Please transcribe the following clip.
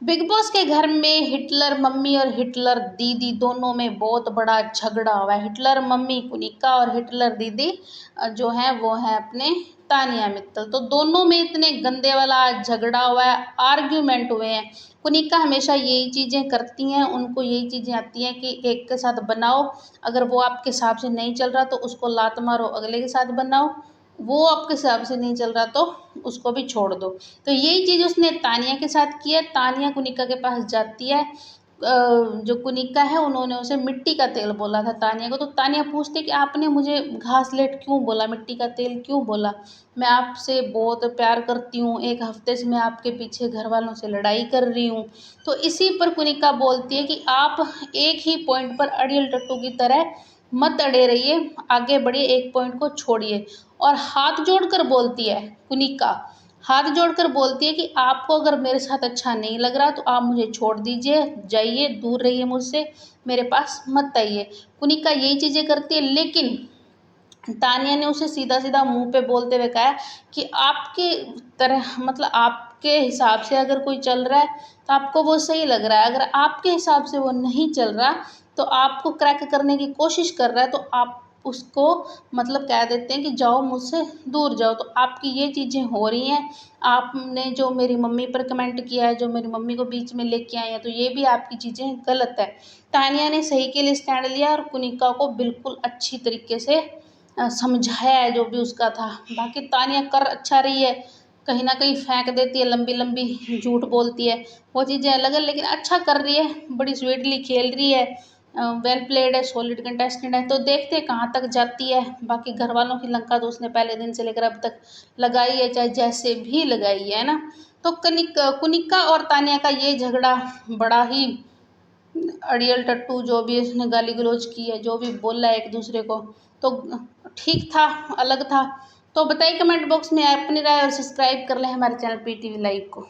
Big boss के घर में हिटलर मम्मी और हिटलर दीदी दोनों में बहुत बड़ा झगड़ा हुआ है। हिटलर मम्मी कुनिका और हिटलर दीदी जो है वो है अपने तानिया मित्तल। तो दोनों में इतने गंदे वाला झगड़ा हुआ है, आर्ग्यूमेंट हुए हैं। कुनिका हमेशा यही चीज़ें करती हैं, उनको यही चीज़ें आती हैं कि एक के साथ बनाओ, अगर वो आपके हिसाब से नहीं चल रहा तो उसको लात मारो, अगले के साथ बनाओ, वो आपके हिसाब से नहीं चल रहा तो उसको भी छोड़ दो। तो यही चीज़ उसने तानिया के साथ की है। तानिया कुनिका के पास जाती है, जो कुनिका है उन्होंने उसे मिट्टी का तेल बोला था तानिया को। तो तानिया पूछती कि आपने मुझे घासलेट क्यों बोला, मिट्टी का तेल क्यों बोला, मैं आपसे बहुत प्यार करती हूँ, एक हफ्ते से मैं आपके पीछे घर वालों से लड़ाई कर रही हूँ। तो इसी पर कुनिका बोलती है कि आप एक ही पॉइंट पर अड़ियल टट्टू की तरह मत अड़े रहिए, आगे बढ़िए, एक पॉइंट को छोड़िए। और हाथ जोड़कर बोलती है कुनिका, हाथ जोड़कर बोलती है कि आपको अगर मेरे साथ अच्छा नहीं लग रहा तो आप मुझे छोड़ दीजिए, जाइए, दूर रहिए मुझसे, मेरे पास मत आइए। कुनिका यही चीज़ें करती है, लेकिन तानिया ने उसे सीधा सीधा मुंह पे बोलते हुए कहा कि आपके तरह, मतलब आपके हिसाब से अगर कोई चल रहा है तो आपको वो सही लग रहा है, अगर आपके हिसाब से वो नहीं चल रहा तो आपको क्रैक करने की कोशिश कर रहा है तो आप उसको मतलब कह देते हैं कि जाओ मुझसे दूर जाओ। तो आपकी ये चीज़ें हो रही हैं, आपने जो मेरी मम्मी पर कमेंट किया है, जो मेरी मम्मी को बीच में लेके आए हैं, तो ये भी आपकी चीज़ें गलत है। तानिया ने सही के लिए स्टैंड लिया और कुनिका को बिल्कुल अच्छी तरीके से समझाया है जो भी उसका था। बाकी तानिया कर अच्छा रही है, कहीं ना कहीं फेंक देती है, लंबी लंबी झूठ बोलती है, वो चीज़ें अलग है, लेकिन अच्छा कर रही है, बड़ी स्वीटली खेल रही है, वेल प्लेड है, सॉलिड कंटेस्टेंट है। तो देखते हैं कहाँ तक जाती है। बाकी घर वालों की लंका तो उसने पहले दिन से लेकर अब तक लगाई है, चाहे जैसे भी लगाई है ना। तो कुनिका और तानिया का ये झगड़ा बड़ा ही अड़ियल टट्टू, जो भी उसने गाली गलौज की है, जो भी बोला है एक दूसरे को, तो ठीक था, अलग था। तो बताइए कमेंट बॉक्स में अपनी राय और सब्सक्राइब कर लें हमारे चैनल PTV लाइव को।